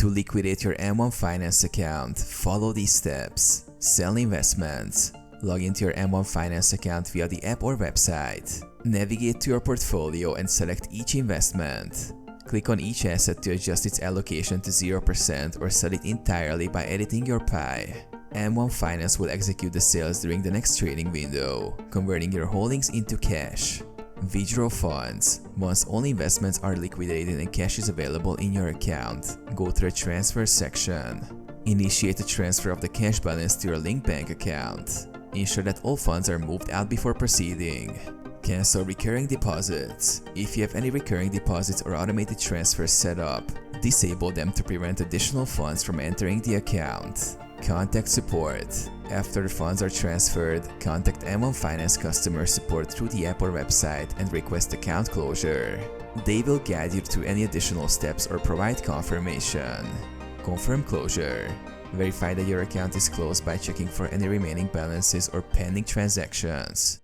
To liquidate your M1 Finance account, follow these steps. Sell investments. Log into your M1 Finance account via the app or website. Navigate to your portfolio and select each investment. Click on each asset to adjust its allocation to 0% or sell it entirely by editing your pie. M1 Finance will execute the sales during the next trading window, converting your holdings into cash. Withdraw funds. Once all investments are liquidated and cash is available in your account, go to the transfer section. Initiate the transfer of the cash balance to your linked bank account. Ensure that all funds are moved out before proceeding. Cancel recurring deposits. If you have any recurring deposits or automated transfers set up, disable them to prevent additional funds from entering the account. Contact support. After the funds are transferred, contact M1 Finance customer support through the app or website and request account closure. They will guide you through any additional steps or provide confirmation. Confirm closure. Verify that your account is closed by checking for any remaining balances or pending transactions.